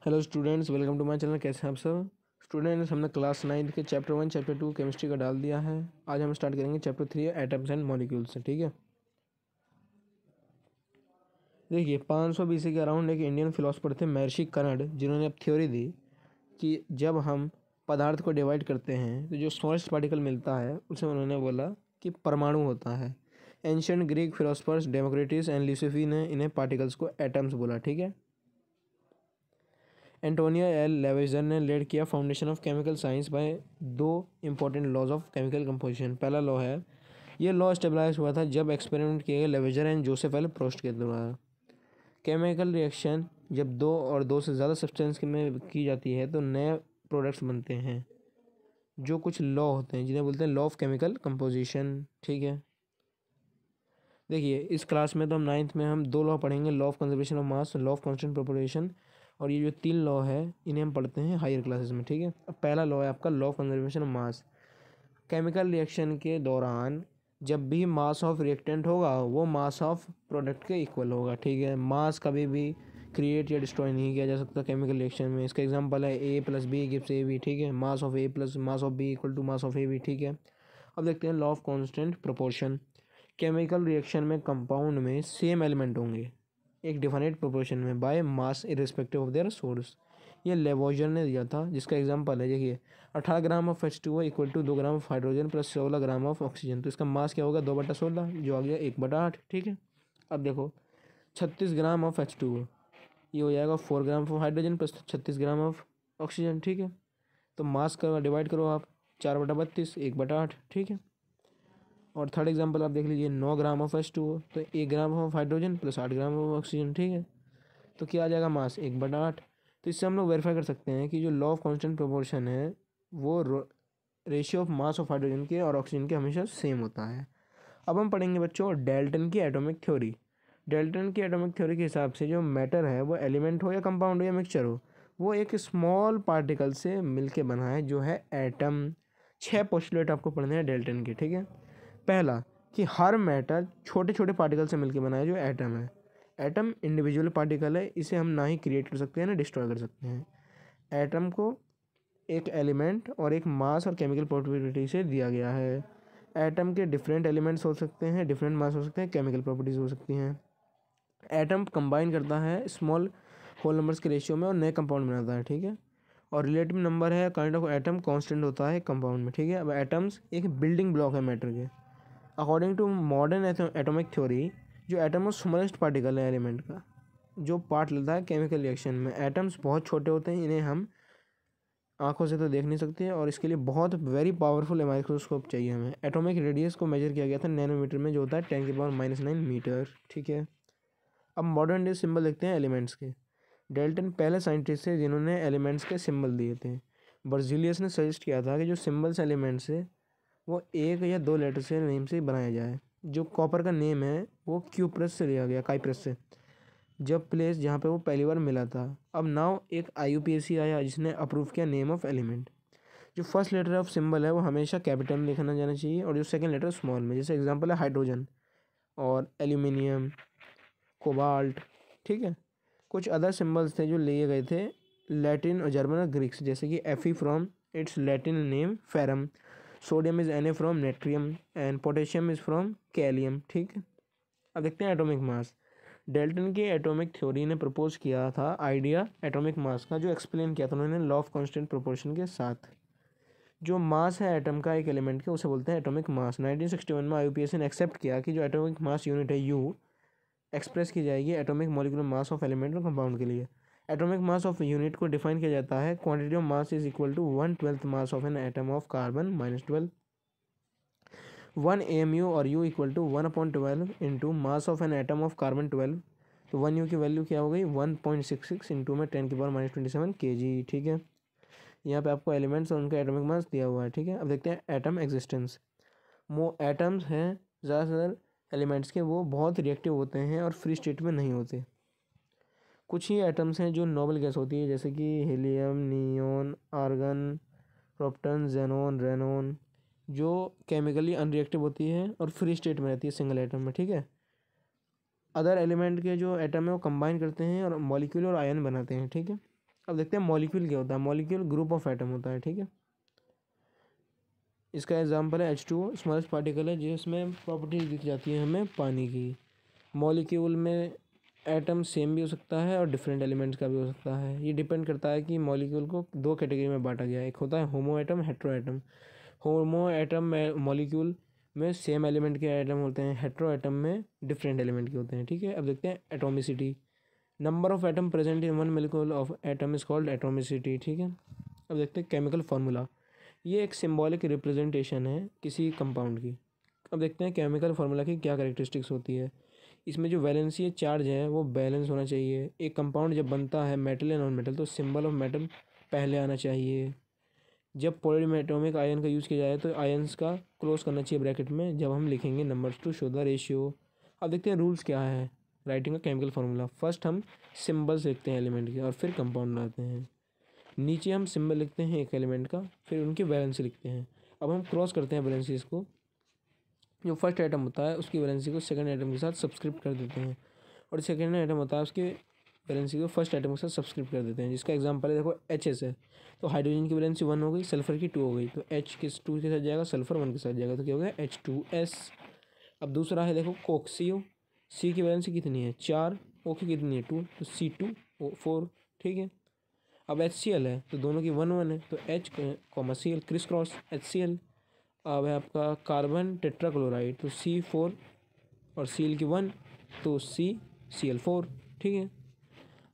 Hello students, welcome to my channel. कैसे हैं आप सब स्टूडेंट्स? हमने क्लास 9 के चैप्टर 1 चैप्टर 2 केमिस्ट्री का डाल दिया है। आज हम स्टार्ट करेंगे चैप्टर 3 एटम्स एंड मॉलिक्यूल्स से। ठीक है, देखिए 500 BC के अराउंड एक इंडियन फिलोसफर थे महर्षि कर्ण, जिन्होंने अब थ्योरी दी कि जब हम पदार्थ को डिवाइड करते हैं तो जो स्मॉलेस्ट पार्टिकल मिलता है उसे उन्होंने बोला कि परमाणु होता है। Ancient Greek philosophers Democritus and ल्यूसिफी ने इन्हें पार्टिकल्स को एटम्स बोला। ठीक है, एंटोनियो एल लेवेजर ने लेड किया foundation of chemical science by 2 important laws of chemical composition. पहला लॉ है, ये लॉ स्टेबलाइज हुआ था जब एक्सपेरिमेंट किए गए लेवेजर एंड जोसेफ एल प्रोस्ट के द्वारा। केमिकल रिएक्शन जब 2 और 2 से ज़्यादा सब्सटेंस में की जाती है तो नए प्रोडक्ट्स बनते हैं, जो कुछ लॉ होते हैं जिन्हें बोलते हैं लॉ ऑफ केमिकल कंपोजिशन। ठीक है, देखिए इस क्लास में तो हम 9th में हम 2 लॉ पढ़ेंगे, law of conservation of mass, law of constant proportion, और ये जो 3 लॉ है इन्हें हम पढ़ते हैं हायर क्लासेस में। ठीक है, अब पहला लॉ है आपका law of conservation of mass. Chemical reaction के दौरान जब भी मास ऑफ रिएक्टेंट होगा वो मास ऑफ प्रोडक्ट के इक्वल होगा। ठीक है, मास कभी भी क्रिएट या डिस्ट्रॉय नहीं किया जा सकता केमिकल रिएक्शन में। इसका एग्जांपल है A plus B gives A B. ठीक है, mass of A plus mass of B equal to mass of A B. ठीक है, अब देखते हैं law of constant proportion. Chemical reaction में कंपाउंड में सेम एलिमेंट होंगे एक डिफाइनेट प्रोपोर्शन में by mass irrespective of their source. ये लेवोइजर ने दिया था, जिसका एग्जांपल है देखिए 18 gram of H2O equal to 2 gram of hydrogen plus 16 gram of oxygen. तो इसका मास क्या होगा 2/16, जो आ गया 1/8। ठीक है, अब देखो 36 ग्राम ऑफ H2O, ये हो जाएगा 4 ग्राम of hydrogen plus 36 gram of oxygen. ठीक है, तो मास का डिवाइड करो आप, 4/32 1/8। ठीक है, और थर्ड एग्जांपल आप देख लीजिए 9 ग्राम ऑफ H2O, तो 1 ग्राम of hydrogen plus 8 gram of oxygen. ठीक है, तो क्या आ जाएगा मास 1/8। तो इससे हम लोग वेरीफाई कर सकते हैं कि जो लॉ ऑफ कांस्टेंट प्रोपोर्शन है वो ratio of mass of hydrogen के और ऑक्सीजन के हमेशा सेम होता है। अब हम पढ़ेंगे बच्चों डाल्टन की एटॉमिक थ्योरी। डाल्टन की एटॉमिक थ्योरी के हिसाब से जो मैटर है वो एलिमेंट हो या कंपाउंड हो या मिक्सचर हो, वो एक स्मॉल पार्टिकल से मिलके बना है जो है एटम। 6 पोस्टुलेट आपको पढ़ने हैं डाल्टन के। ठीक है, पहला कि हर मैटर छोटे छोटे पार्टिकल से मिलकर बना है जो एटम है। एटम इंडिविजुअल पार्टिकल है, इसे हम ना ही क्रिएट कर सकते हैं ना डिस्ट्रॉय कर सकते हैं। एटम को एक एलिमेंट और एक मास और केमिकल प्रॉपर्टी से दिया गया है। एटम के डिफरेंट एलिमेंट्स हो सकते हैं, डिफरेंट मास हो सकते हैं, केमिकल प्रॉपर्टीज हो सकती हैं। एटम कंबाइन करता है स्मॉल होल नंबर्स के रेशियो में और नए कंपाउंड बनाता है। ठीक है, और रिलेटिव नंबर है काइंड ऑफ एटम कांस्टेंट होता है कंपाउंड में। ठीक है, अब एटम्स एक बिल्डिंग ब्लॉक है मैटर के। According to modern atomic theory, जो एटम है स्मॉलेस्ट पार्टिकल है एलिमेंट का, जो पार्ट लेता है केमिकल रिएक्शन में। एटम्स बहुत छोटे होते हैं, इन्हें हम आंखों से तो देख नहीं सकते, और इसके लिए बहुत वेरी पावरफुल माइक्रोस्कोप चाहिए हमें। एटॉमिक रेडियस को मेजर किया गया था नैनोमीटर में, जो होता है 10⁻⁹ मीटर। ठीक है, अब मॉडर्न डे सिंबल देखते हैं एलिमेंट्स के। डेल्टन पहले साइंटिस्ट थे जिन्होंने एलिमेंट्स के सिंबल दिए थे। बर्जीलियस ने सजेस्ट किया था कि जो सिंबल्स एलिमेंट्स है वो 1 या 2 लेटर से नेम से बनाया जाए। जो कॉपर का नेम है वो क्यूप्रस से लिया गया, काइप्रस से, जब प्लेस जहाँ पे वो पहली बार मिला था। अब नाउ एक IUPAC आया जिसने अप्रूव किया नेम ऑफ एलिमेंट। जो फर्स्ट लेटर ऑफ सिंबल है वो हमेशा कैपिटल में लिखना जाना चाहिए, और जो सेकंड लेटर स्मॉल में। जैसे एग्जांपल है हाइड्रोजन और एल्यूमिनियम, कोबाल्ट। ठीक है, कुछ अदर सिंबल्स थे जो लिए गए थे लैटिन और जर्मन और ग्रीक से, जैसे कि Fe from its Latin name ferrum, sodium is Na from natrium, and potassium is from kalium. ठीक है, अब देखते हैं एटॉमिक मास। डेल्टन की एटॉमिक थ्योरी ने प्रपोज किया था आइडिया एटॉमिक मास का, जो एक्सप्लेन किया था उन्होंने लॉ ऑफ कांस्टेंट प्रोपोर्शन के साथ। जो मास है एटम का एक एलिमेंट के, उसे बोलते हैं एटॉमिक मास। 1961 में IUPAC ने एक्सेप्ट किया कि जो एटॉमिक मास यूनिट है U एक्सप्रेस की जाएगी atomic molecular mass of element और कंपाउंड के लिए। एटॉमिक मास ऑफ यूनिट को डिफाइन किया जाता है quantity of mass is equal to 1/12 mass of an atom of carbon -12। 1 AMU और U equal to 1/12 into mass of an atom of carbon 12। तो 1 U की वैल्यू क्या हो गई 1.66 इंटू में 10⁻⁻27 kg। ठीक है, यहाँ पे आपको एलिमेंट्स और उनका एटॉमिक मास दिया हुआ है। ठीक है, अब देखते हैं एटम एग्जिस्टेंस। एटम्स हैं ज़्यादातर एलिमेंट्स के, वो बहुत रिएक्टिव होते हैं और फ्री स्टेट में नहीं होते। कुछ ही एटम्स हैं जो नोबल गैस होती है, जैसे कि helium, neon, argon, प्रोप्टन, xenon, Renan, जो केमिकली अनरिएक्टिव होती है और फ्री स्टेट में रहती है सिंगल एटम में। ठीक है, अदर एलिमेंट के जो एटम है वो कंबाइन करते हैं और मॉलिक्यूल और आयन बनाते हैं। ठीक है, अब देखते हैं मॉलिक्यूल क्या होता है। मॉलिक्यूल ग्रुप ऑफ एटम होता है, ठीक है। इसका एग्जांपल है H2O, स्मॉलेस्ट पार्टिकल है जिसमें प्रॉपर्टीज दिख जाती है हमें पानी की। मॉलिक्यूल में एटम सेम भी हो सकता है और डिफरेंट एलिमेंट्स का भी हो सकता है। ये डिपेंड करता है कि मॉलिक्यूल को दो कैटेगरी में बांटा गया है, एक होता है होमो एटम, हेट्रो एटम। होमो एटम में मॉलिक्यूल में सेम एलिमेंट के एटम होते हैं, हेट्रो एटम में डिफरेंट एलिमेंट के होते हैं, ठीक है। अब देखते हैं atomicity. Number of atom present in one molecule of atom is called atomicity, ठीक है। अब देखते हैं केमिकल फार्मूला। ये एक सिंबॉलिक रिप्रेजेंटेशन है किसी कंपाउंड की। अब देखते हैं केमिकल फार्मूला की क्या कैरेक्टरिस्टिक्स होती है। इसमें जो वैलेंसी चार्ज है वो बैलेंस होना चाहिए। एक कंपाउंड जब बनता है मेटल या नॉन मेटल तो सिंबल ऑफ मेटल पहले आना चाहिए। जब पॉलीएटॉमिक आयन का यूज़ किया जाए तो आयन्स का क्लोज करना चाहिए ब्रैकेट में जब हम लिखेंगे numbers to show the ratio. अब देखते हैं रूल्स क्या है राइटिंग का केमिकल फार्मूला। फर्स्ट हम सिंबल्स लिखते हैं एलिमेंट के और फिर कंपाउंड बनाते हैं। नीचे हम सिंबल लिखते हैं एक एलिमेंट का, फिर उनकी वैलेंसी लिखते हैं। अब हम क्रॉस करते हैं वैलेंसीज को। जो फर्स्ट आइटम होता है उसकी वैलेंसी को सेकंड आइटम के साथ सब्सक्रिप्ट कर देते हैं, और सेकंड आइटम होता है उसके वैलेंसी को फर्स्ट आइटम के साथ सब्सक्रिप्ट कर देते हैं। जिसका एग्जांपल है देखो HS है, तो हाइड्रोजन की वैलेंसी 1 हो गई, सल्फर की 2 हो गई, तो H किस 2 के साथ जाएगा, सल्फर 1 के साथ जाएगा, तो क्या हो गया H2S। अब दूसरा है देखो कोक CO, C की वैलेंसी कितनी है 4, O की कितनी है 2, तो C2O4, ठीक है। अब HCl है तो दोनों की 1 1 है, तो H Cl criss cross HCl। अब है आपका कार्बन टेट्राक्लोराइड, तो C4 और Cl की 1, तो CCl4, ठीक है।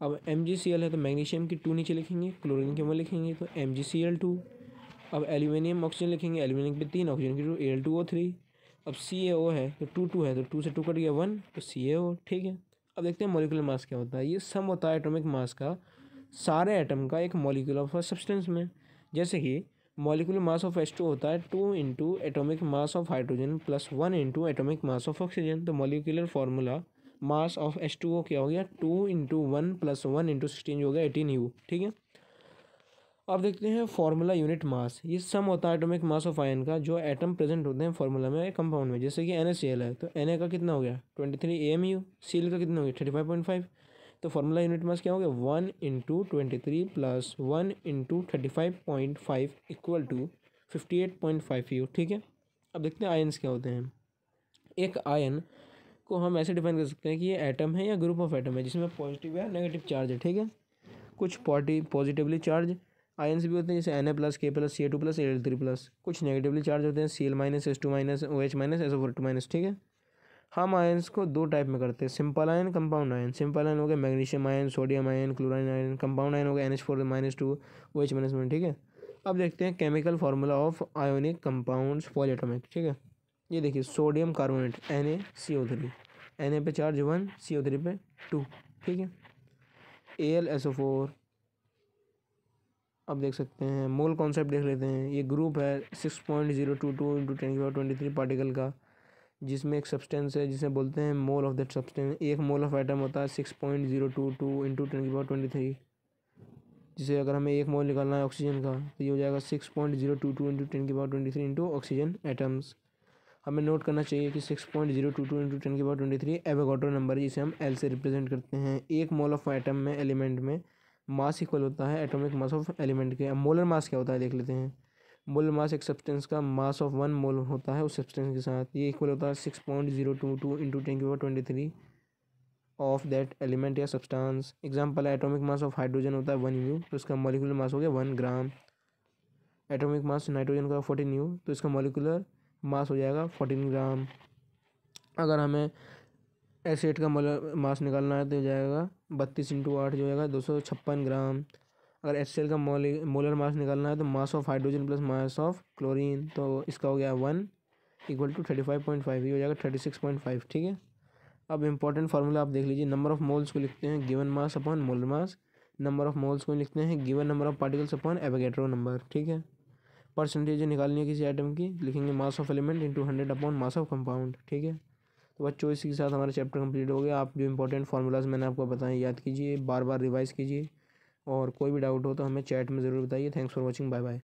अब MgCl है तो मैग्नीशियम की 2 नीचे लिखेंगे, क्लोरीन की 1 लिखेंगे, तो MgCl2। अब एल्यूमिनियम ऑक्सीजन लिखेंगे, एल्यूमिनियम पे 3, ऑक्सीजन की 2, Al2O3। अब CaO है तो 2 2 है, तो 2 से 2 कट गया 1, तो CaO, ठीक है। अब देखते हैं मॉलिक्यूलर मास क्या होता है। ये सम होता है एटॉमिक मास का सारे एटम का एक मॉलिक्यूल ऑफ सब्सटेंस में। जैसे कि मॉलिक्यूलर मास ऑफ H2 होता है 2 into atomic mass of hydrogen plus 1 into atomic mass of oxygen. तो molecular formula mass of H2O क्या हो गया 2 इंटू 1 प्लस 1 इंटू 16 हो गया 18U, ठीक है। अब देखते हैं फार्मूला यूनिट मास। ये सम होता है एटॉमिक मास ऑफ आयन का जो एटम प्रेजेंट होते हैं फार्मूला में कंपाउंड में। जैसे कि NaCl है तो Na का कितना हो गया 23 AMU, Cl का कितना हो गया 35.5। तो फार्मूला यूनिट मास क्या हो गया 1 into 23 plus 1 into 35.5 equal to 58.5U, ठीक है। अब देखते हैं आयन्स क्या होते हैं। एक आयन को हम ऐसे डिफाइन कर सकते हैं कि ये एटम है या ग्रुप ऑफ एटम है जिसमें पॉजिटिव या नेगेटिव चार्ज है, ठीक है। कुछ पॉजिटिवली चार्ज आयन्स भी होते हैं जैसे Na plus K plus Ca2 plus Al3 plus. कुछ नेगेटिवली चार्ज होते हैं Cl minus S2 minus OH minus SO4 minus, ठीक है। हम आयन्स को दो टाइप में करते हैं, simple ion, compound ion. Simple ion हो गया magnesium ion, sodium ion, chlorine ion. Compound ion हो गया NH4 माइनस 2 OH माइनस 1, ठीक है। अब देखते हैं chemical formula of ionic compounds polyatomic, ठीक है। ये देखिए सोडियम कार्बोनेट NaCO3, Na पे चार्ज 1, CO3 पे 2, ठीक है। AlSO4। अब देख सकते हैं मोल कॉन्सेप्ट देख लेते हैं। ये ग्रुप है 6.022 इंटू 10⁻23 पार्टिकल का, जिसमें एक सब्सटेंस है जिसे बोलते हैं मोल ऑफ दैट सब्सटेंस। एक मोल ऑफ एटम होता है 6.022 इंटू 10⁻23, जिसे अगर हमें एक मोल निकालना है ऑक्सीजन का तो ये हो जाएगा 6.022 इंटू 10⁻23 इंटू ऑक्सीजन एटम्स। हमें नोट करना चाहिए कि 6.022 इंटू 10⁻23 एवोगाड्रो नंबर है जिसे हम L से रिप्रेजेंट करते हैं। एक मोल ऑफ एटम में एलिमेंट में मास इक्वल होता है एटॉमिक मास ऑफ एलिमेंट के। अब मोलर मास क्या होता है देख लेते हैं। मोलर मास एक सब्सटेंस का मास ऑफ 1 मोल होता है उस सब्सटेंस के साथ। ये इक्वल होता है 6.022 इंटू 10⁻23 ऑफ दैट एलिमेंट या सब्सटेंस। एग्जांपल है एटॉमिक मास ऑफ हाइड्रोजन होता है 1U, तो इसका मॉलिक्यूलर मास हो गया 1 ग्राम। एटॉमिक मास नाइट्रोजन का 14U, तो इसका मॉलिक्यूलर मास हो जाएगा 14 ग्राम। अगर हमें एसिड का मोलर मास निकालना है तो हो जाएगा 32 इंटू 8 जो हो जाएगा 256 ग्राम। अगर HCl का मोलर मास निकालना है तो मास of hydrogen plus mass of chlorine, तो इसका हो गया 1 इक्वल टू 35.5, ये हो जाएगा 36.5, ठीक है। अब इंपॉर्टेंट फार्मूला आप देख लीजिए। नंबर ऑफ मोल्स को लिखते हैं given mass upon molar mass. Number of moles को लिखते हैं given number of particles upon Avogadro number, ठीक है। परसेंटेज निकालनी है किसी आइटम की, लिखेंगे मास of element into 100 upon mass of compound, ठीक है। तो बच्चों इसी के साथ हमारा चैप्टर कंप्लीट हो गया। आप जो इंपॉर्टेंट फार्मूलाज मैंने आपको बताए याद कीजिए, बार बार रिवाइज कीजिए, और कोई भी डाउट हो तो हमें चैट में ज़रूर बताइए। Thanks for watching, bye bye.